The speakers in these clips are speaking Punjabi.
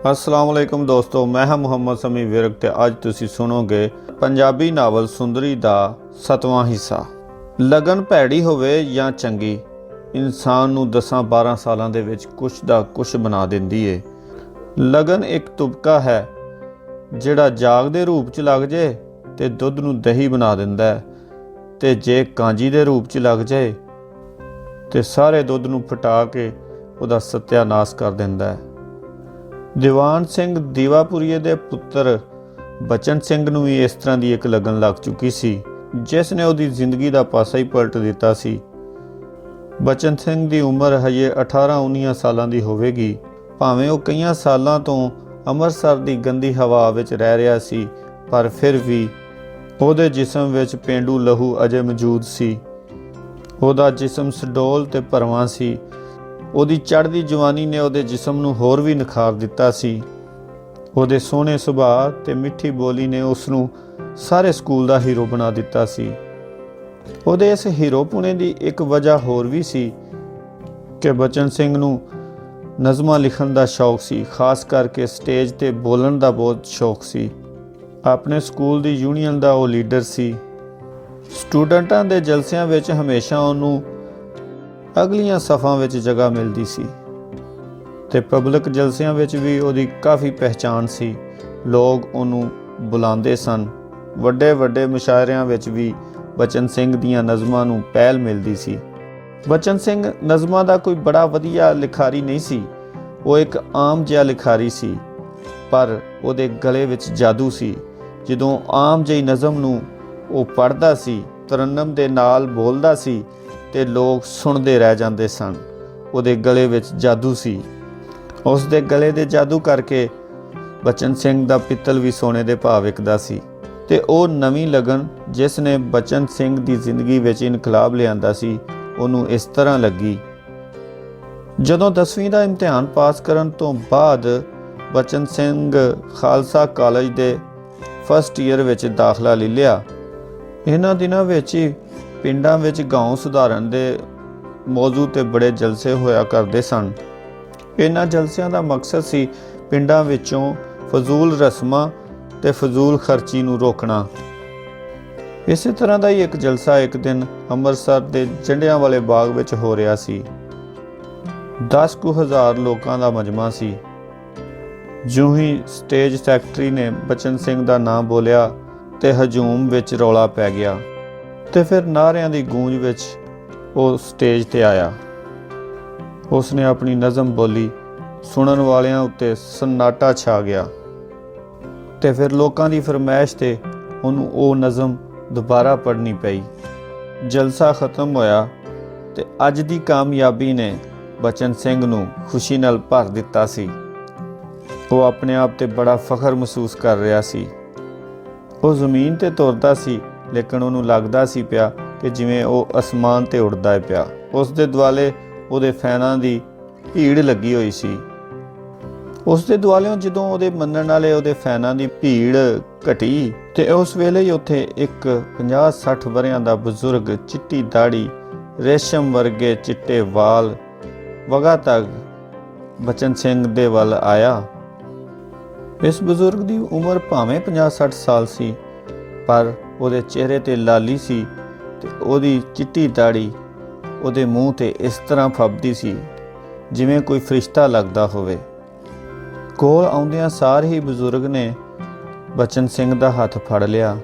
अस्सलाम वालेकुम दोस्तों, मैं ਹਾਂ ਮੁਹੰਮਦ ਸਮੀ ਵਿਰਕ ਤੇ ਅੱਜ ਤੁਸੀਂ ਸੁਣੋਗੇ ਪੰਜਾਬੀ ਨਾਵਲ ਸੁੰਦਰੀ ਦਾ 7ਵਾਂ ਹਿੱਸਾ। ਲਗਨ ਭੈੜੀ ਹੋਵੇ ਜਾਂ ਚੰਗੀ, ਇਨਸਾਨ ਨੂੰ 10-12 ਸਾਲਾਂ ਦੇ ਵਿੱਚ ਕੁਛ ਦਾ ਕੁਛ ਬਣਾ ਦਿੰਦੀ ਏ। ਲਗਨ ਇੱਕ ਤੁਪਕਾ ਹੈ ਜਿਹੜਾ ਜਾਗ ਦੇ ਰੂਪ 'ਚ ਲੱਗ ਜਾਏ ਤੇ ਦੁੱਧ ਨੂੰ ਦਹੀਂ ਬਣਾ ਦਿੰਦਾ ਹੈ, ਤੇ ਜੇ ਕਾਂਜੀ ਦੇ ਰੂਪ 'ਚ ਲੱਗ ਜਾਏ ਤੇ ਸਾਰੇ ਦੁੱਧ ਨੂੰ ਫਟਾ ਕੇ ਉਹਦਾ ਸਤਿਆਨਾਸ਼ ਕਰ ਦਿੰਦਾ ਹੈ। ਦੀਵਾਨ ਸਿੰਘ ਦੀਵਾਪੁਰੀਏ ਦੇ ਪੁੱਤਰ ਬਚਨ ਸਿੰਘ ਨੂੰ ਵੀ ਇਸ ਤਰ੍ਹਾਂ ਦੀ ਇੱਕ ਲਗਨ ਲੱਗ ਚੁੱਕੀ ਸੀ, ਜਿਸ ਨੇ ਉਹਦੀ ਜ਼ਿੰਦਗੀ ਦਾ ਪਾਸਾ ਹੀ ਪਲਟ ਦਿੱਤਾ ਸੀ। ਬਚਨ ਸਿੰਘ ਦੀ ਉਮਰ ਹਜੇ 18-19 ਸਾਲਾਂ ਦੀ ਹੋਵੇਗੀ। ਭਾਵੇਂ ਉਹ ਕਈਆਂ ਸਾਲਾਂ ਤੋਂ ਅੰਮ੍ਰਿਤਸਰ ਦੀ ਗੰਦੀ ਹਵਾ ਵਿੱਚ ਰਹਿ ਰਿਹਾ ਸੀ, ਪਰ ਫਿਰ ਵੀ ਉਹਦੇ ਜਿਸਮ ਵਿੱਚ ਪੇਂਡੂ ਲਹੂ ਅਜੇ ਮੌਜੂਦ ਸੀ। ਉਹਦਾ ਜਿਸਮ ਸਡੋਲ ਤੇ ਭਰਵਾਂ ਸੀ। ਉਹਦੀ ਚੜ੍ਹਦੀ ਜਵਾਨੀ ਨੇ ਉਹਦੇ ਜਿਸਮ ਨੂੰ ਹੋਰ ਵੀ ਨਿਖਾਰ ਦਿੱਤਾ ਸੀ। ਉਹਦੇ ਸੋਹਣੇ ਸੁਭਾਅ ਤੇ ਮਿੱਠੀ ਬੋਲੀ ਨੇ ਉਸ ਨੂੰ ਸਾਰੇ ਸਕੂਲ ਦਾ ਹੀਰੋ ਬਣਾ ਦਿੱਤਾ ਸੀ। ਉਹਦੇ ਇਸ ਹੀਰੋਪੁਣੇ ਦੀ ਇੱਕ ਵਜ੍ਹਾ ਹੋਰ ਵੀ ਸੀ ਕਿ ਬਚਨ ਸਿੰਘ ਨੂੰ ਨਜ਼ਮਾਂ ਲਿਖਣ ਦਾ ਸ਼ੌਕ ਸੀ, ਖਾਸ ਕਰਕੇ ਸਟੇਜ ਤੇ ਬੋਲਣ ਦਾ ਬਹੁਤ ਸ਼ੌਕ ਸੀ। ਆਪਣੇ ਸਕੂਲ ਦੀ ਯੂਨੀਅਨ ਦਾ ਉਹ ਲੀਡਰ ਸੀ। ਸਟੂਡੈਂਟਾਂ ਦੇ ਜਲਸਿਆਂ ਵਿੱਚ ਹਮੇਸ਼ਾ ਉਹਨੂੰ ਅਗਲੀਆਂ ਸਫਾਂ ਵਿੱਚ ਜਗ੍ਹਾ ਮਿਲਦੀ ਸੀ ਤੇ ਪਬਲਿਕ ਜਲਸਿਆਂ ਵਿੱਚ ਵੀ ਉਹਦੀ ਕਾਫੀ ਪਹਿਚਾਣ ਸੀ। ਲੋਕ ਉਹਨੂੰ ਬੁਲਾਉਂਦੇ ਸਨ। ਵੱਡੇ ਵੱਡੇ ਮੁਸ਼ਾਇਰਿਆਂ ਵਿੱਚ ਵੀ ਬਚਨ ਸਿੰਘ ਦੀਆਂ ਨਜ਼ਮਾਂ ਨੂੰ ਪਹਿਲ ਮਿਲਦੀ ਸੀ। ਬਚਨ ਸਿੰਘ ਨਜ਼ਮਾਂ ਦਾ ਕੋਈ ਬੜਾ ਵਧੀਆ ਲਿਖਾਰੀ ਨਹੀਂ ਸੀ। ਉਹ ਇੱਕ ਆਮ ਜਿਹਾ ਲਿਖਾਰੀ ਸੀ, ਪਰ ਉਹਦੇ ਗਲੇ ਵਿੱਚ ਜਾਦੂ ਸੀ। ਜਦੋਂ ਆਮ ਜਿਹੀ ਨਜ਼ਮ ਨੂੰ ਉਹ ਪੜ੍ਹਦਾ ਸੀ, ਤਰੰਨਮ ਦੇ ਨਾਲ ਬੋਲਦਾ ਸੀ ਤੇ ਲੋਕ ਸੁਣਦੇ ਰਹਿ ਜਾਂਦੇ ਸਨ। ਉਹਦੇ ਗਲੇ ਵਿੱਚ ਜਾਦੂ ਸੀ। ਉਸ ਦੇ ਗਲੇ ਦੇ ਜਾਦੂ ਕਰਕੇ ਬਚਨ ਸਿੰਘ ਦਾ ਪਿੱਤਲ ਵੀ ਸੋਨੇ ਦੇ ਭਾਅ ਵਿਕਦਾ ਸੀ। ਤੇ ਉਹ ਨਵੀਂ ਲਗਨ ਜਿਸ ਨੇ ਬਚਨ ਸਿੰਘ ਦੀ ਜ਼ਿੰਦਗੀ ਵਿੱਚ ਇਨਕਲਾਬ ਲਿਆਂਦਾ ਸੀ, ਉਹਨੂੰ ਇਸ ਤਰ੍ਹਾਂ ਲੱਗੀ। ਜਦੋਂ 10ਵੀਂ ਦਾ ਇਮਤਿਹਾਨ ਪਾਸ ਕਰਨ ਤੋਂ ਬਾਅਦ ਬਚਨ ਸਿੰਘ ਖਾਲਸਾ ਕਾਲਜ ਦੇ ਫਸਟ ਈਅਰ ਵਿੱਚ ਦਾਖਲਾ ਲੈ ਲਿਆ। ਇਹਨਾਂ ਦਿਨਾਂ ਵਿੱਚ ਹੀ ਪਿੰਡਾਂ ਵਿੱਚ ਗਾਉਂ ਸੁਧਾਰਨ ਦੇ ਮੌਜੂ ਤੇ ਬੜੇ ਜਲਸੇ ਹੋਇਆ ਕਰਦੇ ਸਨ। ਇਹਨਾਂ ਜਲਸਿਆਂ ਦਾ ਮਕਸਦ ਸੀ ਪਿੰਡਾਂ ਵਿੱਚੋਂ ਫਜ਼ੂਲ ਰਸਮਾਂ ਤੇ ਫਜ਼ੂਲ ਖਰਚੀ ਨੂੰ ਰੋਕਣਾ। ਇਸੇ ਤਰ੍ਹਾਂ ਦਾ ਹੀ ਇੱਕ ਜਲਸਾ ਇੱਕ ਦਿਨ ਅੰਮ੍ਰਿਤਸਰ ਦੇ ਜੰਡਿਆਂ ਵਾਲੇ ਬਾਗ ਵਿੱਚ ਹੋ ਰਿਹਾ ਸੀ। 10,000 ਲੋਕਾਂ ਦਾ ਮਜਮਾ ਸੀ। ਜਿਉਂ ਹੀ ਸਟੇਜ ਸੈਕਟਰੀ ਨੇ ਬਚਨ ਸਿੰਘ ਦਾ ਨਾਮ ਬੋਲਿਆ ਤੇ ਹਜੂਮ ਵਿੱਚ ਰੌਲਾ ਪੈ ਗਿਆ ਤੇ ਫਿਰ ਨਾਅਰਿਆਂ ਦੀ ਗੂੰਜ ਵਿੱਚ ਉਹ ਸਟੇਜ ਤੇ ਆਇਆ। ਉਸ ਨੇ ਆਪਣੀ ਨਜ਼ਮ ਬੋਲੀ। ਸੁਣਨ ਵਾਲਿਆਂ ਉੱਤੇ ਸन्नाटा ਛਾ ਗਿਆ ਤੇ ਫਿਰ ਲੋਕਾਂ ਦੀ ਫਰਮਾਇਸ਼ ਤੇ ਉਹਨੂੰ ਉਹ ਨਜ਼ਮ ਦੁਬਾਰਾ ਪੜ੍ਹਨੀ ਪਈ। ਜਲਸਾ ਖਤਮ ਹੋਇਆ ਤੇ ਅੱਜ ਦੀ ਕਾਮਯਾਬੀ ਨੇ ਬਚਨ ਸਿੰਘ ਨੂੰ ਖੁਸ਼ੀ ਨਾਲ ਭਰ ਦਿੱਤਾ ਸੀ। ਉਹ ਆਪਣੇ ਆਪ ਤੇ ਬੜਾ ਫਖਰ ਮਹਿਸੂਸ ਕਰ ਰਿਹਾ ਸੀ। ਉਹ ਜ਼ਮੀਨ ਤੇ ਤੁਰਦਾ ਸੀ, ਲੇਕਿਨ ਉਹਨੂੰ ਲੱਗਦਾ ਸੀ ਪਿਆ ਕਿ ਜਿਵੇਂ ਉਹ ਅਸਮਾਨ ਤੇ ਉੱਡਦਾ ਹੈ ਪਿਆ। ਉਸ ਦੇ ਦੁਆਲੇ ਉਹਦੇ ਫੈਨਾਂ ਦੀ ਭੀੜ ਲੱਗੀ ਹੋਈ ਸੀ। ਉਸ ਦੇ ਦੁਆਲਿਓਂ ਜਦੋਂ ਉਹਦੇ ਮੰਨਣ ਵਾਲੇ ਉਹਦੇ ਫੈਨਾਂ ਦੀ ਭੀੜ ਘਟੀ ਤੇ ਉਸ ਵੇਲੇ ਹੀ ਉੱਥੇ ਇੱਕ 50-60 ਵਰ੍ਹਿਆਂ ਦਾ ਬਜ਼ੁਰਗ, ਚਿੱਟੀ ਦਾੜੀ, ਰੇਸ਼ਮ ਵਰਗੇ ਚਿੱਟੇ ਵਾਲ, ਵਗਾ ਤੱਕ ਬਚਨ ਸਿੰਘ ਦੇ ਵੱਲ ਆਇਆ। ਇਸ ਬਜ਼ੁਰਗ ਦੀ ਉਮਰ ਭਾਵੇਂ 50-60 ਸਾਲ ਸੀ, ਪਰ ਉਹਦੇ ਚਿਹਰੇ ਤੇ ਲਾਲੀ ਸੀ ਤੇ ਉਹਦੀ ਚਿੱਟੀ ਦਾੜੀ ਉਹਦੇ ਮੂੰਹ ਤੇ ਇਸ ਤਰ੍ਹਾਂ ਫੱਬਦੀ ਸੀ ਜਿਵੇਂ ਕੋਈ ਫਰਿਸ਼ਤਾ ਲੱਗਦਾ ਹੋਵੇ। ਕੋਲ ਆਉਂਦਿਆਂ ਸਾਰ ਹੀ ਬਜ਼ੁਰਗ ਨੇ ਬਚਨ ਸਿੰਘ ਦਾ ਹੱਥ ਫੜ ਲਿਆ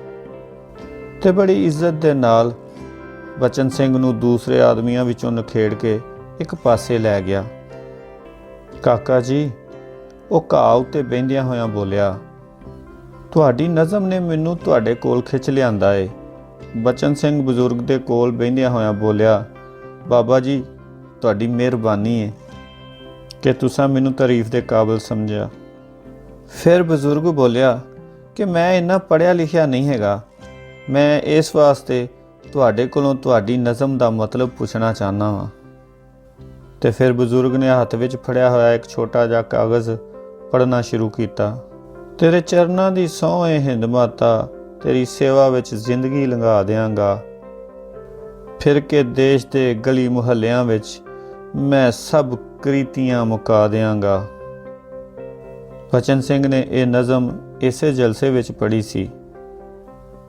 ਤੇ ਬੜੀ ਇੱਜ਼ਤ ਦੇ ਨਾਲ ਬਚਨ ਸਿੰਘ ਨੂੰ ਦੂਸਰੇ ਆਦਮੀਆਂ ਵਿੱਚੋਂ ਨਖੇੜ ਕੇ ਇੱਕ ਪਾਸੇ ਲੈ ਗਿਆ। ਕਾਕਾ ਜੀ, ਉਹ ਘਾਹ ਉੱਤੇ ਬਹਿੰਦਿਆਂ ਹੋਇਆਂ ਬੋਲਿਆ, ਤੁਹਾਡੀ ਨਜ਼ਮ ਨੇ ਮੈਨੂੰ ਤੁਹਾਡੇ ਕੋਲ ਖਿੱਚ ਲਿਆਂਦਾ ਏ। ਬਚਨ ਸਿੰਘ ਬਜ਼ੁਰਗ ਦੇ ਕੋਲ ਬਹਿੰਦਿਆਂ ਹੋਇਆਂ ਬੋਲਿਆ, ਬਾਬਾ ਜੀ, ਤੁਹਾਡੀ ਮਿਹਰਬਾਨੀ ਏ ਕਿ ਤੁਸੀਂ ਮੈਨੂੰ ਤਾਰੀਫ ਦੇ ਕਾਬਿਲ ਸਮਝਿਆ। ਫਿਰ ਬਜ਼ੁਰਗ ਬੋਲਿਆ ਕਿ ਮੈਂ ਇੰਨਾ ਪੜ੍ਹਿਆ ਲਿਖਿਆ ਨਹੀਂ ਹੈਗਾ। ਮੈਂ ਇਸ ਵਾਸਤੇ ਤੁਹਾਡੇ ਕੋਲੋਂ ਤੁਹਾਡੀ ਨਜ਼ਮ ਦਾ ਮਤਲਬ ਪੁੱਛਣਾ ਚਾਹੁੰਦਾ ਵਾਂ। ਤੇ ਫਿਰ ਬਜ਼ੁਰਗ ਨੇ ਹੱਥ ਵਿੱਚ ਫੜਿਆ ਹੋਇਆ ਇੱਕ ਛੋਟਾ ਜਿਹਾ ਕਾਗਜ਼ ਪੜ੍ਹਨਾ ਸ਼ੁਰੂ ਕੀਤਾ। ਤੇਰੇ ਚਰਨਾਂ ਦੀ ਸਹੁੰ ਏ ਹਿੰਦ ਮਾਤਾ, ਤੇਰੀ ਸੇਵਾ ਵਿੱਚ ਜ਼ਿੰਦਗੀ ਲੰਘਾ ਦਿਆਂਗਾ। ਫਿਰ ਕੇ ਦੇਸ਼ ਦੇ ਗਲੀ ਮੁਹੱਲਿਆਂ ਵਿੱਚ ਮੈਂ ਸਭ ਕ੍ਰੀਤੀਆਂ ਮੁਕਾ ਦਿਆਂਗਾ। ਬਚਨ ਸਿੰਘ ਨੇ ਇਹ ਨਜ਼ਮ ਇਸੇ ਜਲਸੇ ਵਿੱਚ ਪੜ੍ਹੀ ਸੀ।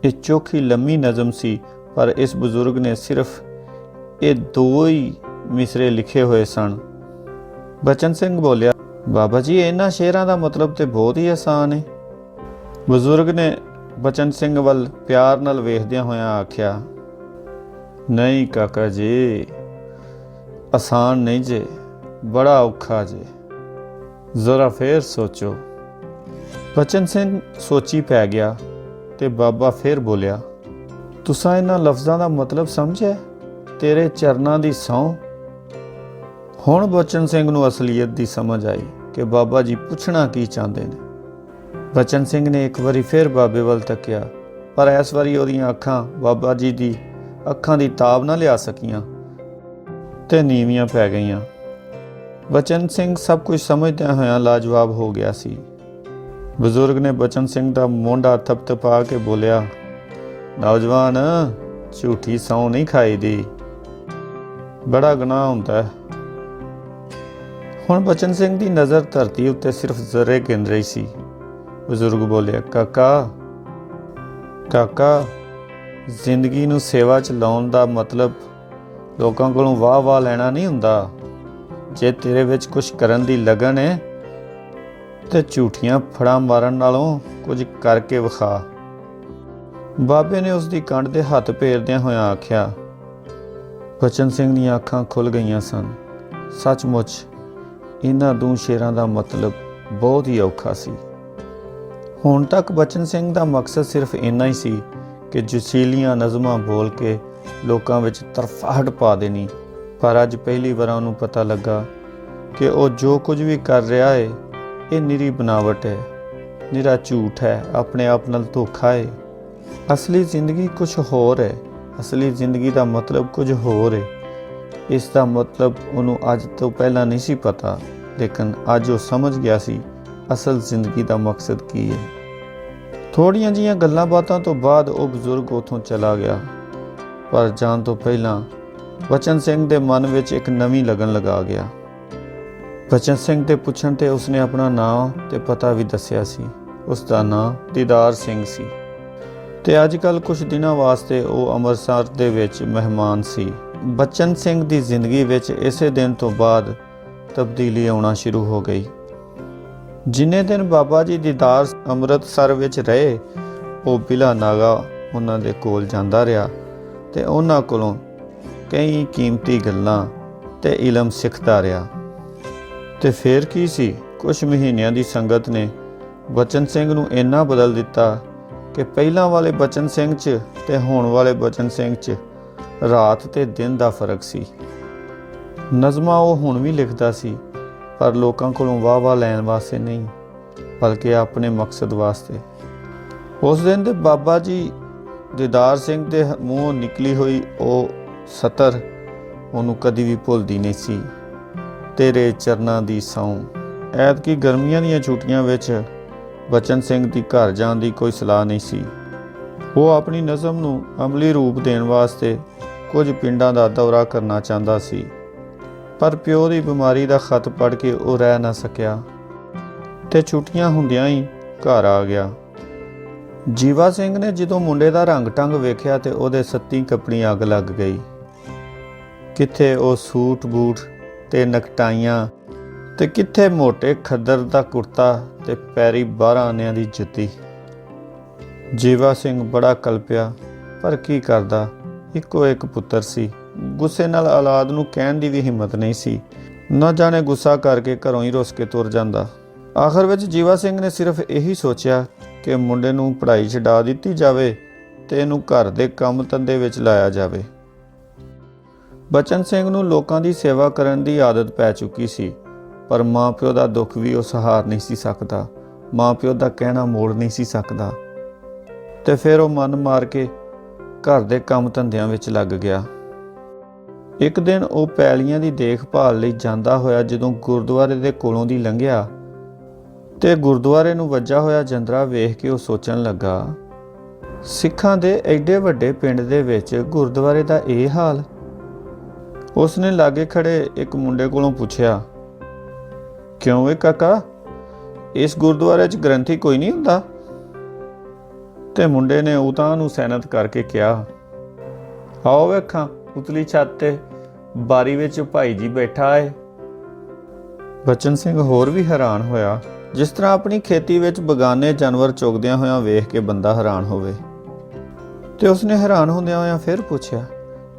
ਇਹ ਚੋਖੀ ਲੰਮੀ ਨਜ਼ਮ ਸੀ, ਪਰ ਇਸ ਬਜ਼ੁਰਗ ਨੇ ਸਿਰਫ ਇਹ 2 ਹੀ ਮਿਸਰੇ ਲਿਖੇ ਹੋਏ ਸਨ। ਬਚਨ ਸਿੰਘ ਬੋਲਿਆ, ਬਾਬਾ ਜੀ ਇਹਨਾਂ ਸ਼ੇਰਾਂ ਦਾ ਮਤਲਬ ਤੇ ਬਹੁਤ ਹੀ ਆਸਾਨ ਹੈ। ਬਜ਼ੁਰਗ ਨੇ ਬਚਨ ਸਿੰਘ ਵੱਲ ਪਿਆਰ ਨਾਲ ਵੇਖਦਿਆਂ ਹੋਇਆਂ ਆਖਿਆ, ਨਹੀਂ ਕਾਕਾ ਜੀ, ਆਸਾਨ ਨਹੀਂ ਜੇ, ਬੜਾ ਔਖਾ ਜੇ, ਜ਼ਰਾ ਫੇਰ ਸੋਚੋ। ਬਚਨ ਸਿੰਘ ਸੋਚੀ ਪੈ ਗਿਆ ਤੇ ਬਾਬਾ ਫੇਰ ਬੋਲਿਆ, ਤੁਸਾਂ ਇਹਨਾਂ ਲਫ਼ਜ਼ਾਂ ਦਾ ਮਤਲਬ ਸਮਝਿਆ? ਤੇਰੇ ਚਰਨਾਂ ਦੀ ਸਹੁੰ। ਹੁਣ ਬਚਨ ਸਿੰਘ ਨੂੰ ਅਸਲੀਅਤ ਦੀ ਸਮਝ ਆਈ ਕਿ ਬਾਬਾ ਜੀ ਪੁੱਛਣਾ ਕੀ ਚਾਹੁੰਦੇ ਨੇ। ਬਚਨ ਸਿੰਘ ਨੇ ਇੱਕ ਵਾਰੀ ਫਿਰ ਬਾਬੇ ਵੱਲ ਤੱਕਿਆ, ਪਰ ਇਸ ਵਾਰੀ ਉਹਦੀਆਂ ਅੱਖਾਂ ਬਾਬਾ ਜੀ ਦੀ ਅੱਖਾਂ ਦੀ ਤਾਬ ਨਾ ਲਿਆ ਸਕੀਆਂ ਤੇ ਨੀਵੀਆਂ ਪੈ ਗਈਆਂ। ਬਚਨ ਸਿੰਘ ਸਭ ਕੁਝ ਸਮਝਦਿਆਂ ਹੋਇਆਂ ਲਾਜਵਾਬ ਹੋ ਗਿਆ ਸੀ। ਬਜ਼ੁਰਗ ਨੇ ਬਚਨ ਸਿੰਘ ਦਾ ਮੋਢਾ ਥਪਥਪਾ ਕੇ ਬੋਲਿਆ, ਨੌਜਵਾਨ, ਝੂਠੀ ਸਹੁੰ ਨਹੀਂ ਖਾਈਦੀ, ਬੜਾ ਗੁਨਾਹ ਹੁੰਦਾ ਹੈ। ਹੁਣ ਬਚਨ ਸਿੰਘ ਦੀ ਨਜ਼ਰ ਧਰਤੀ ਉੱਤੇ ਸਿਰਫ ਜ਼ਰੇ ਗਿਣ ਰਹੀ ਸੀ। ਬਜ਼ੁਰਗ ਬੋਲਿਆ, ਕਾਕਾ, ਜ਼ਿੰਦਗੀ ਨੂੰ ਸੇਵਾ 'ਚ ਲਾਉਣ ਦਾ ਮਤਲਬ ਲੋਕਾਂ ਕੋਲੋਂ ਵਾਹ ਲੈਣਾ ਨਹੀਂ ਹੁੰਦਾ। ਜੇ ਤੇਰੇ ਵਿੱਚ ਕੁਝ ਕਰਨ ਦੀ ਲਗਨ ਹੈ ਤੇ ਝੂਠੀਆਂ ਫੜਾਂ ਮਾਰਨ ਨਾਲੋਂ ਕੁਝ ਕਰਕੇ ਵਿਖਾ। ਬਾਬੇ ਨੇ ਉਸ ਦੀ ਕੰਧ ਦੇ ਹੱਥ ਫੇਰਦਿਆਂ ਹੋਇਆਂ ਆਖਿਆ। ਬਚਨ ਸਿੰਘ ਦੀਆਂ ਅੱਖਾਂ ਖੁੱਲ੍ਹ ਗਈਆਂ ਸਨ। ਸੱਚਮੁੱਚ ਇਹਨਾਂ 2 ਸ਼ੇਰਾਂ ਦਾ ਮਤਲਬ ਬਹੁਤ ਹੀ ਔਖਾ ਸੀ। ਹੁਣ ਤੱਕ ਬਚਨ ਸਿੰਘ ਦਾ ਮਕਸਦ ਸਿਰਫ ਇੰਨਾ ਹੀ ਸੀ ਕਿ ਜੋਸ਼ੀਲੀਆਂ ਨਜ਼ਮਾਂ ਬੋਲ ਕੇ ਲੋਕਾਂ ਵਿੱਚ ਤਰਫਾਹਟ ਪਾ ਦੇਣੀ, ਪਰ ਅੱਜ ਪਹਿਲੀ ਵਾਰ ਉਹਨੂੰ ਪਤਾ ਲੱਗਾ ਕਿ ਉਹ ਜੋ ਕੁਝ ਵੀ ਕਰ ਰਿਹਾ ਹੈ ਇਹ ਨਿਰੀ ਬਨਾਵਟ ਹੈ, ਨਿਰਾ ਝੂਠ ਹੈ, ਆਪਣੇ ਆਪ ਨਾਲ ਧੋਖਾ ਹੈ। ਅਸਲੀ ਜ਼ਿੰਦਗੀ ਕੁਝ ਹੋਰ ਹੈ, ਅਸਲੀ ਜ਼ਿੰਦਗੀ ਦਾ ਮਤਲਬ ਕੁਝ ਹੋਰ ਹੈ। ਇਸ ਦਾ ਮਤਲਬ ਉਹਨੂੰ ਅੱਜ ਤੋਂ ਪਹਿਲਾਂ ਨਹੀਂ ਸੀ ਪਤਾ, ਲੇਕਿਨ ਅੱਜ ਉਹ ਸਮਝ ਗਿਆ ਸੀ ਅਸਲ ਜ਼ਿੰਦਗੀ ਦਾ ਮਕਸਦ ਕੀ ਹੈ। ਥੋੜ੍ਹੀਆਂ ਜਿਹੀਆਂ ਗੱਲਾਂ ਬਾਤਾਂ ਤੋਂ ਬਾਅਦ ਉਹ ਬਜ਼ੁਰਗ ਉੱਥੋਂ ਚਲਾ ਗਿਆ, ਪਰ ਜਾਣ ਤੋਂ ਪਹਿਲਾਂ ਬਚਨ ਸਿੰਘ ਦੇ ਮਨ ਵਿੱਚ ਇੱਕ ਨਵੀਂ ਲਗਨ ਲਗਾ ਗਿਆ। ਬਚਨ ਸਿੰਘ ਦੇ ਪੁੱਛਣ ਤੇ ਉਸਨੇ ਆਪਣਾ ਨਾਂ ਤੇ ਪਤਾ ਵੀ ਦੱਸਿਆ ਸੀ। ਉਸ ਦਾ ਨਾਂ ਦੀਦਾਰ ਸਿੰਘ ਸੀ ਤੇ ਅੱਜ ਕੱਲ੍ਹ ਕੁਝ ਦਿਨਾਂ ਵਾਸਤੇ ਉਹ ਅੰਮ੍ਰਿਤਸਰ ਦੇ ਵਿੱਚ ਮਹਿਮਾਨ ਸੀ। ਬਚਨ ਸਿੰਘ ਦੀ ਜ਼ਿੰਦਗੀ ਵਿੱਚ ਇਸੇ ਦਿਨ ਤੋਂ ਬਾਅਦ ਤਬਦੀਲੀ ਆਉਣਾ ਸ਼ੁਰੂ ਹੋ ਗਈ। ਜਿੰਨੇ ਦਿਨ ਬਾਬਾ ਜੀ ਦੀਦਾਰ ਅੰਮ੍ਰਿਤਸਰ ਵਿੱਚ ਰਹੇ, ਉਹ ਬਿਲਾ ਨਾਗਾ ਉਹਨਾਂ ਦੇ ਕੋਲ ਜਾਂਦਾ ਰਿਹਾ ਤੇ ਉਹਨਾਂ ਕੋਲੋਂ ਕਈ ਕੀਮਤੀ ਗੱਲਾਂ ਤੇ ਇਲਮ ਸਿੱਖਦਾ ਰਿਹਾ। ਤੇ ਫਿਰ ਕੀ ਸੀ, ਕੁਝ ਮਹੀਨਿਆਂ ਦੀ ਸੰਗਤ ਨੇ ਬਚਨ ਸਿੰਘ ਨੂੰ ਇੰਨਾ ਬਦਲ ਦਿੱਤਾ ਕਿ ਪਹਿਲਾਂ ਵਾਲੇ ਬਚਨ ਸਿੰਘ 'ਚ ਤੇ ਹੁਣ ਵਾਲੇ ਬਚਨ ਸਿੰਘ 'ਚ ਰਾਤ ਤੇ ਦਿਨ ਦਾ ਫਰਕ ਸੀ। ਨਜ਼ਮਾਂ ਉਹ ਹੁਣ ਵੀ ਲਿਖਦਾ ਸੀ, ਪਰ ਲੋਕਾਂ ਕੋਲੋਂ ਵਾਹ ਲੈਣ ਵਾਸਤੇ ਨਹੀਂ, ਬਲਕਿ ਆਪਣੇ ਮਕਸਦ ਵਾਸਤੇ। ਉਸ ਦਿਨ ਦੇ ਬਾਬਾ ਜੀ ਦੀਦਾਰ ਸਿੰਘ ਦੇ ਮੂੰਹੋਂ ਨਿਕਲੀ ਹੋਈ ਉਹ ਸਤਰ ਉਹਨੂੰ ਕਦੀ ਵੀ ਭੁੱਲਦੀ ਨਹੀਂ ਸੀ, ਤੇਰੇ ਚਰਨਾਂ ਦੀ ਸਹੁੰ। ਐਤਕੀ ਗਰਮੀਆਂ ਦੀਆਂ ਛੁੱਟੀਆਂ ਵਿੱਚ ਬਚਨ ਸਿੰਘ ਦੀ ਘਰ ਜਾਣ ਦੀ ਕੋਈ ਸਲਾਹ ਨਹੀਂ ਸੀ। ਉਹ ਆਪਣੀ ਨਜ਼ਮ ਨੂੰ ਅਮਲੀ ਰੂਪ ਦੇਣ ਵਾਸਤੇ ਕੁਝ ਪਿੰਡਾਂ ਦਾ ਦੌਰਾ ਕਰਨਾ ਚਾਹੁੰਦਾ ਸੀ, ਪਰ ਪਿਓ ਦੀ ਬਿਮਾਰੀ ਦਾ ਖਤ ਪੜ੍ਹ ਕੇ ਉਹ ਰਹਿ ਨਾ ਸਕਿਆ ਤੇ ਛੁੱਟੀਆਂ ਹੁੰਦਿਆਂ ਹੀ ਘਰ ਆ ਗਿਆ। ਜੀਵਾ ਸਿੰਘ ਨੇ ਜਦੋਂ ਮੁੰਡੇ ਦਾ ਰੰਗ ਢੰਗ ਵੇਖਿਆ ਤੇ ਉਹਦੇ ਸੱਤੀ ਕੱਪੜੀ ਅੱਗ ਲੱਗ ਗਈ। ਕਿੱਥੇ ਉਹ ਸੂਟ ਬੂਟ ਤੇ ਨਕਟਾਈਆਂ ਤੇ ਕਿੱਥੇ ਮੋਟੇ ਖੱਦਰ ਦਾ ਕੁੜਤਾ ਤੇ ਪੈਰੀ 12 ਆਨਿਆਂ ਦੀ ਜੁੱਤੀ। ਜੀਵਾ ਸਿੰਘ ਬੜਾ ਕਲਪਿਆ, ਪਰ ਕੀ ਕਰਦਾ, ਇੱਕੋ ਇੱਕ ਪੁੱਤਰ ਸੀ। ਗੁੱਸੇ ਨਾਲ ਔਲਾਦ ਨੂੰ ਕਹਿਣ ਦੀ ਵੀ ਹਿੰਮਤ ਨਹੀਂ ਸੀ, ਨਾ ਜਾਣੇ ਗੁੱਸਾ ਕਰਕੇ ਘਰੋਂ ਹੀ ਰੁੱਸ ਕੇ ਤੁਰ ਜਾਂਦਾ। ਆਖਰ ਵਿੱਚ ਜੀਵਾ ਸਿੰਘ ਨੇ ਸਿਰਫ ਇਹੀ ਸੋਚਿਆ ਕਿ ਮੁੰਡੇ ਨੂੰ ਪੜ੍ਹਾਈ ਛਡਾ ਦਿੱਤੀ ਜਾਵੇ ਤੇ ਇਹਨੂੰ ਘਰ ਦੇ ਕੰਮ ਧੰਦੇ ਵਿੱਚ ਲਾਇਆ ਜਾਵੇ। ਬਚਨ ਸਿੰਘ ਨੂੰ ਲੋਕਾਂ ਦੀ ਸੇਵਾ ਕਰਨ ਦੀ ਆਦਤ ਪੈ ਚੁੱਕੀ ਸੀ, ਪਰ ਮਾਂ ਪਿਓ ਦਾ ਦੁੱਖ ਵੀ ਉਹ ਸਹਾਰ ਨਹੀਂ ਸੀ ਸਕਦਾ, ਮਾਂ ਪਿਓ ਦਾ ਕਹਿਣਾ ਮੋੜ ਨਹੀਂ ਸੀ ਸਕਦਾ। ਤੇ ਫਿਰ ਉਹ ਮਨ ਮਾਰ ਕੇ ਘਰ ਦੇ ਕੰਮ ਧੰਦਿਆਂ ਵਿੱਚ ਲੱਗ ਗਿਆ। ਇੱਕ ਦਿਨ ਉਹ ਪੈਲੀਆਂ ਦੀ ਦੇਖਭਾਲ ਲਈ ਜਾਂਦਾ ਹੋਇਆ ਜਦੋਂ ਗੁਰਦੁਆਰੇ ਦੇ ਕੋਲੋਂ ਦੀ ਲੰਘਿਆ ਤੇ ਗੁਰਦੁਆਰੇ ਨੂੰ ਵੱਜਾ ਹੋਇਆ ਜੰਦਰਾ ਵੇਖ ਕੇ ਉਹ ਸੋਚਣ ਲੱਗਾ, ਸਿੱਖਾਂ ਦੇ ਐਡੇ ਵੱਡੇ ਪਿੰਡ ਦੇ ਵਿੱਚ ਗੁਰਦੁਆਰੇ ਦਾ ਇਹ ਹਾਲ। ਉਸਨੇ ਲਾਗੇ ਖੜੇ ਇੱਕ ਮੁੰਡੇ ਕੋਲੋਂ ਪੁੱਛਿਆ, ਕਿਉਂ ਏ ਕਾਕਾ, ਇਸ ਗੁਰਦੁਆਰੇ 'ਚ ਗ੍ਰੰਥੀ ਕੋਈ ਨਹੀਂ ਹੁੰਦਾ? ਤੇ ਮੁੰਡੇ ਨੇ ਉਤਾਂਹ ਨੂੰ ਸੈਨਤ ਕਰਕੇ ਕਿਹਾ, ਆਓ ਵੇਖਾਂ ਉਤਲੀ ਛੱਤ ਤੇ ਬਾਰੀ ਵਿੱਚ ਭਾਈ ਜੀ ਬੈਠਾ ਏ। ਬਚਨ ਸਿੰਘ ਹੋਰ ਵੀ ਹੈਰਾਨ ਹੋਇਆ, ਜਿਸ ਤਰ੍ਹਾਂ ਆਪਣੀ ਖੇਤੀ ਵਿੱਚ ਬਗਾਨੇ ਜਾਨਵਰ ਚੁਗਦਿਆਂ ਹੋਇਆਂ ਵੇਖ ਕੇ ਬੰਦਾ ਹੈਰਾਨ ਹੋਵੇ। ਤੇ ਉਸਨੇ ਹੈਰਾਨ ਹੁੰਦਿਆਂ ਹੋਇਆਂ ਫਿਰ ਪੁੱਛਿਆ,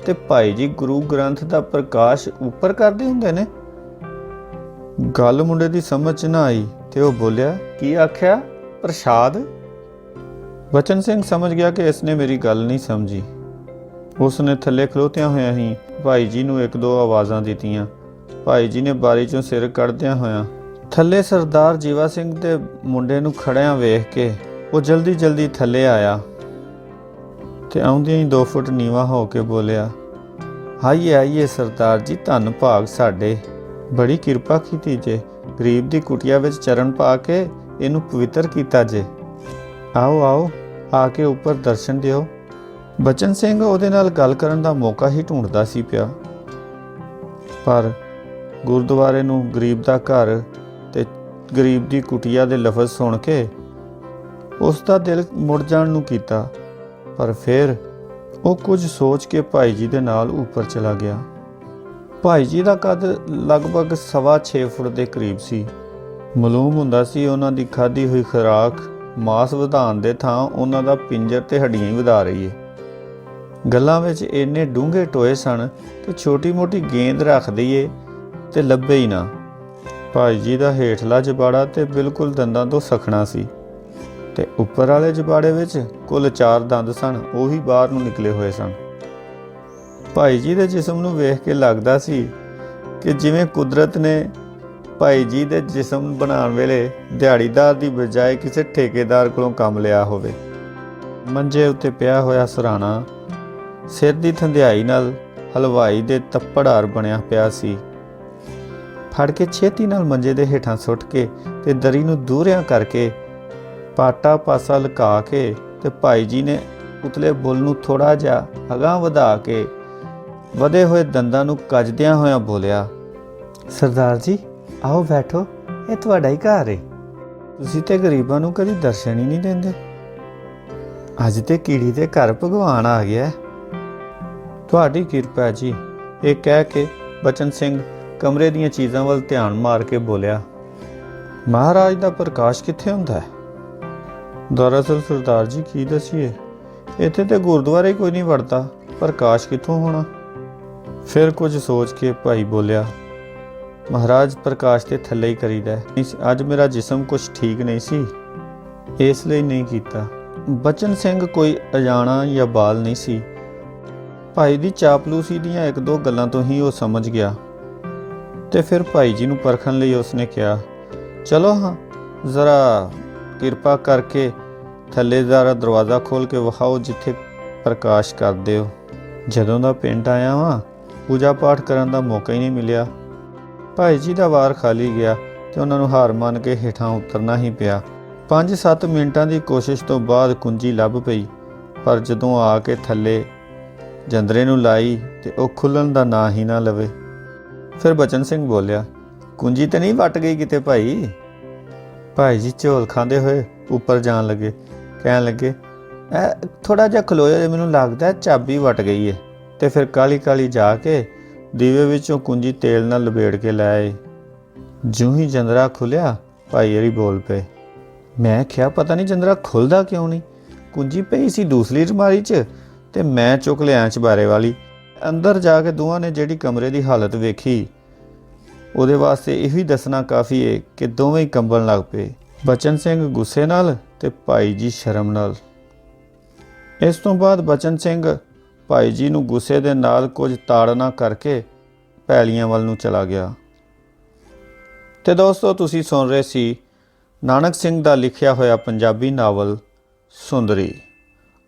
ਤੇ ਭਾਈ ਜੀ ਗੁਰੂ ਗ੍ਰੰਥ ਦਾ ਪ੍ਰਕਾਸ਼ ਉੱਪਰ ਕਰਦੇ ਹੁੰਦੇ ਨੇ? ਗੱਲ ਮੁੰਡੇ ਦੀ ਸਮਝ 'ਚ ਨਾ ਆਈ ਤੇ ਉਹ ਬੋਲਿਆ, ਕੀ ਆਖਿਆ? ਪ੍ਰਸ਼ਾਦ? ਬਚਨ ਸਿੰਘ ਸਮਝ ਗਿਆ ਕਿ ਇਸਨੇ ਮੇਰੀ ਗੱਲ ਨਹੀਂ ਸਮਝੀ। ਉਸਨੇ ਥੱਲੇ ਖਲੋਤਿਆਂ ਹੋਇਆਂ ਹੀ ਭਾਈ ਜੀ ਨੂੰ ਇੱਕ ਦੋ ਆਵਾਜ਼ਾਂ ਦਿੱਤੀਆਂ। ਭਾਈ ਜੀ ਨੇ ਬਾਰੀ 'ਚੋਂ ਸਿਰ ਕੱਢਦਿਆਂ ਹੋਇਆਂ ਥੱਲੇ ਸਰਦਾਰ ਜੀਵਾ ਸਿੰਘ ਦੇ ਮੁੰਡੇ ਨੂੰ ਖੜਿਆਂ ਵੇਖ ਕੇ ਉਹ ਜਲਦੀ ਜਲਦੀ ਥੱਲੇ ਆਇਆ ਤੇ ਆਉਂਦਿਆਂ ਹੀ 2 ਫੁੱਟ ਨੀਵਾਂ ਹੋ ਕੇ ਬੋਲਿਆ, ਆਈਏ ਆਈਏ ਸਰਦਾਰ ਜੀ, ਧੰਨ ਭਾਗ ਸਾਡੇ, ਬੜੀ ਕਿਰਪਾ ਕੀਤੀ ਜੇ, ਗਰੀਬ ਦੀ ਕੁਟੀਆ ਵਿੱਚ ਚਰਨ ਪਾ ਕੇ ਇਹਨੂੰ ਪਵਿੱਤਰ ਕੀਤਾ ਜੇ। ਆਓ ਆਓ, ਆ ਕੇ ਉੱਪਰ ਦਰਸ਼ਨ ਦਿਓ। ਬਚਨ ਸਿੰਘ ਉਹਦੇ ਨਾਲ ਗੱਲ ਕਰਨ ਦਾ ਮੌਕਾ ਹੀ ਢੂੰਡਦਾ ਸੀ ਪਿਆ, ਪਰ ਗੁਰਦੁਆਰੇ ਨੂੰ ਗਰੀਬ ਦਾ ਘਰ ਤੇ ਗਰੀਬ ਦੀ ਕੁਟੀਆ ਦੇ ਲਫ਼ਜ਼ ਸੁਣ ਕੇ ਉਸ ਦਾ ਦਿਲ ਮੁੜ ਜਾਣ ਨੂੰ ਕੀਤਾ। ਪਰ ਫਿਰ ਉਹ ਕੁਝ ਸੋਚ ਕੇ ਭਾਈ ਜੀ ਦੇ ਨਾਲ ਉੱਪਰ ਚਲਾ ਗਿਆ। ਭਾਈ ਜੀ ਦਾ ਕੱਦ ਲਗਭਗ 6.25 ਫੁੱਟ ਦੇ ਕਰੀਬ ਸੀ। ਮਾਲੂਮ ਹੁੰਦਾ ਸੀ ਉਹਨਾਂ ਦੀ ਖਾਧੀ ਹੋਈ ਖੁਰਾਕ ਮਾਸ ਵਧਾਉਣ ਦੇ ਥਾਂ ਉਹਨਾਂ ਦਾ ਪਿੰਜਰ ਤੇ ਹੱਡੀਆਂ ਹੀ ਵਧਾ ਰਹੀ ਏ। ਗੱਲਾਂ ਵਿੱਚ ਇੰਨੇ ਡੂੰਘੇ ਟੋਏ ਸਨ ਕਿ ਛੋਟੀ ਮੋਟੀ ਗੇਂਦ ਰੱਖ ਦਈਏ ਤੇ ਲੱਭੇ ਹੀ ਨਾ। ਭਾਈ ਜੀ ਦਾ ਹੇਠਲਾ ਜਬਾੜਾ ਤੇ ਬਿਲਕੁਲ ਦੰਦਾਂ ਤੋਂ ਸਖਣਾ ਸੀ ਤੇ ਉੱਪਰ ਵਾਲੇ ਜਬਾੜੇ ਵਿੱਚ ਕੁੱਲ 4 ਦੰਦ ਸਨ, ਉਹ ਹੀ ਬਾਹਰ ਨੂੰ ਨਿਕਲੇ ਹੋਏ ਸਨ। ਭਾਈ ਜੀ ਦੇ ਜਿਸਮ ਨੂੰ ਵੇਖ ਕੇ ਲੱਗਦਾ ਸੀ ਕਿ ਜਿਵੇਂ ਕੁਦਰਤ ਨੇ ਭਾਈ ਜੀ ਦੇ ਜਿਸਮ ਬਣਾਉਣ ਵੇਲੇ ਦਿਹਾੜੀਦਾਰ ਦੀ ਬਜਾਏ ਕਿਸੇ ਠੇਕੇਦਾਰ ਕੋਲੋਂ ਕੰਮ ਲਿਆ ਹੋਵੇ। ਮੰਜੇ ਉੱਤੇ ਪਿਆ ਹੋਇਆ ਸਰਾਣਾ ਸਿਰ ਦੀ ਥੰਧਿਆਈ ਨਾਲ ਹਲਵਾਈ ਦੇ ਤੱਪੜਾਰ ਬਣਿਆ ਪਿਆ ਸੀ। ਫੜ ਕੇ ਛੇਤੀ ਨਾਲ ਮੰਜੇ ਦੇ ਹੇਠਾਂ ਸੁੱਟ ਕੇ ਤੇ ਦਰੀ ਨੂੰ ਦੂਰਿਆਂ ਕਰਕੇ ਪਾਟਾ ਪਾਸਾ ਲੁਕਾ ਕੇ ਤੇ ਭਾਈ ਜੀ ਨੇ ਉਤਲੇ ਬੁੱਲ ਨੂੰ ਥੋੜਾ ਜਿਹਾ ਅਗਾਂਹ ਵਧਾ ਕੇ ਵਧੇ ਹੋਏ ਦੰਦਾਂ ਨੂੰ ਕੱਜਦਿਆਂ ਹੋਇਆਂ ਬੋਲਿਆ, ਸਰਦਾਰ ਜੀ ਆਓ ਬੈਠੋ, ਇਹ ਤੁਹਾਡਾ ਹੀ ਘਰ ਏ। ਤੁਸੀਂ ਤੇ ਗਰੀਬਾਂ ਨੂੰ ਕਦੀ ਦਰਸ਼ਨ ਹੀ ਨਹੀਂ ਦਿੰਦੇ। ਅੱਜ ਤੇ ਕੀੜੀ ਦੇ ਘਰ ਭਗਵਾਨ ਆ ਗਿਆ। ਤੁਹਾਡੀ ਕਿਰਪਾ ਜੀ, ਇਹ ਕਹਿ ਕੇ ਬਚਨ ਸਿੰਘ ਕਮਰੇ ਦੀਆਂ ਚੀਜ਼ਾਂ ਵੱਲ ਧਿਆਨ ਮਾਰ ਕੇ ਬੋਲਿਆ, ਮਹਾਰਾਜ ਦਾ ਪ੍ਰਕਾਸ਼ ਕਿੱਥੇ ਹੁੰਦਾ ਹੈ? ਦਰਅਸਲ ਸਰਦਾਰ ਜੀ ਕੀ ਦਸੀਏ, ਇੱਥੇ ਤੇ ਗੁਰਦੁਆਰੇ ਕੋਈ ਨਹੀਂ ਵੜਦਾ, ਪ੍ਰਕਾਸ਼ ਕਿੱਥੋਂ ਹੋਣਾ? ਫਿਰ ਕੁਝ ਸੋਚ ਕੇ ਭਾਈ ਬੋਲਿਆ, ਮਹਾਰਾਜ ਪ੍ਰਕਾਸ਼ ਤੇ ਥੱਲੇ ਹੀ ਕਰੀਦਾ ਹੈ। ਅੱਜ ਮੇਰਾ ਜਿਸਮ ਕੁਝ ਠੀਕ ਨਹੀਂ ਸੀ, ਇਸ ਲਈ ਨਹੀਂ ਕੀਤਾ। ਬਚਨ ਸਿੰਘ ਕੋਈ ਅਜਾਣਾ ਜਾਂ ਬਾਲ ਨਹੀਂ ਸੀ। ਭਾਈ ਦੀ ਚਾਪਲੂਸੀ ਦੀਆਂ 1-2 ਗੱਲਾਂ ਤੋਂ ਹੀ ਉਹ ਸਮਝ ਗਿਆ ਤੇ ਫਿਰ ਭਾਈ ਜੀ ਨੂੰ ਪਰਖਣ ਲਈ ਉਸਨੇ ਕਿਹਾ, ਚਲੋ ਹਾਂ ਜ਼ਰਾ ਕਿਰਪਾ ਕਰਕੇ ਥੱਲੇ ਦਾ ਦਰਵਾਜ਼ਾ ਖੋਲ ਕੇ ਵਿਖਾਓ ਜਿੱਥੇ ਪ੍ਰਕਾਸ਼ ਕਰਦੇ ਹੋ। ਜਦੋਂ ਦਾ ਪਿੰਡ ਆਇਆ ਵਾਂ ਪੂਜਾ ਪਾਠ ਕਰਨ ਦਾ ਮੌਕਾ ਹੀ ਨਹੀਂ ਮਿਲਿਆ। ਭਾਈ ਜੀ ਦਾ ਵਾਰ ਖਾਲੀ ਗਿਆ ਤੇ ਉਹਨਾਂ ਨੂੰ ਹਾਰ ਮੰਨ ਕੇ ਹੇਠਾਂ ਉਤਰਨਾ ਹੀ ਪਿਆ। 5-7 ਮਿੰਟਾਂ ਦੀ ਕੋਸ਼ਿਸ਼ ਤੋਂ ਬਾਅਦ ਕੁੰਜੀ ਲੱਭ ਪਈ, ਪਰ ਜਦੋਂ ਆ ਕੇ ਥੱਲੇ ਜੰਦਰੇ ਨੂੰ ਲਾਈ ਤੇ ਉਹ ਖੁੱਲਣ ਦਾ ਨਾਂ ਹੀ ਨਾ ਲਵੇ। ਫਿਰ ਬਚਨ ਸਿੰਘ ਬੋਲਿਆ, ਕੁੰਜੀ ਤੇ ਨਹੀਂ ਵੱਟ ਗਈ ਕਿਤੇ ਭਾਈ? ਭਾਈ ਜੀ ਝੋਲ ਖਾਂਦੇ ਹੋਏ ਉੱਪਰ ਜਾਣ ਲੱਗੇ, ਕਹਿਣ ਲੱਗੇ, ਥੋੜਾ ਜਿਹਾ ਖਲੋਇਆ ਜੇ, ਮੈਨੂੰ ਲੱਗਦਾ ਚਾਬੀ ਵੱਟ ਗਈ ਏ। ਤੇ ਫਿਰ ਕਾਲੀ ਕਾਲੀ ਜਾ ਕੇ ਦੀਵੇ ਵਿੱਚੋਂ ਕੁੰਜੀ ਤੇਲ ਨਾਲ ਲਪੇਟ ਕੇ ਲੈ ਆਏ। ਜਿਉਂ ਹੀ ਜੰਦਰਾ ਖੁੱਲਿਆ ਭਾਈ ਹਰੀ ਬੋਲ ਪਏ, ਮੈਂ ਕਿਹਾ ਪਤਾ ਨਹੀਂ ਜੰਦਰਾ ਖੁੱਲਦਾ ਕਿਉਂ ਨਹੀਂ, ਕੁੰਜੀ ਪਈ ਸੀ ਦੂਸਰੀ ਅਲਮਾਰੀ 'ਚ ਤੇ ਮੈਂ ਚੁੱਕ ਲਿਆ ਚਬਾਰੇ ਵਾਲੀ। ਅੰਦਰ ਜਾ ਕੇ ਦੋਵਾਂ ਨੇ ਜਿਹੜੀ ਕਮਰੇ ਦੀ ਹਾਲਤ ਵੇਖੀ ਉਹਦੇ ਵਾਸਤੇ ਇਹੀ ਦੱਸਣਾ ਕਾਫੀ ਹੈ ਕਿ ਦੋਵੇਂ ਹੀ ਕੰਬਣ ਲੱਗ ਪਏ, ਬਚਨ ਸਿੰਘ ਗੁੱਸੇ ਨਾਲ ਤੇ ਭਾਈ ਜੀ ਸ਼ਰਮ ਨਾਲ। ਇਸ ਤੋਂ ਬਾਅਦ ਬਚਨ ਸਿੰਘ ਭਾਈ ਜੀ ਨੂੰ ਗੁੱਸੇ ਦੇ ਨਾਲ ਕੁਝ ਤਾੜਨਾ ਕਰਕੇ ਪੈਲੀਆਂ ਵੱਲ ਨੂੰ ਚਲਾ ਗਿਆ। ਤੇ ਦੋਸਤੋ, ਤੁਸੀਂ ਸੁਣ ਰਹੇ ਸੀ ਨਾਨਕ ਸਿੰਘ ਦਾ ਲਿਖਿਆ ਹੋਇਆ ਪੰਜਾਬੀ ਨਾਵਲ ਸੁੰਦਰੀ।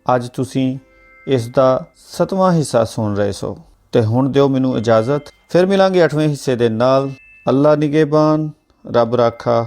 ਅੱਜ ਤੁਸੀਂ ਇਸ ਦਾ 7ਵਾਂ ਹਿੱਸਾ ਸੁਣ ਰਹੇ ਸੋ। ਤੇ ਹੁਣ ਦਿਓ ਮੈਨੂੰ ਇਜਾਜ਼ਤ, ਫਿਰ ਮਿਲਾਂਗੇ 8ਵੇਂ ਹਿੱਸੇ ਦੇ ਨਾਲ। ਅੱਲਾ ਨਿਗਹਿਬਾਨ, ਰੱਬ ਰਾਖਾ।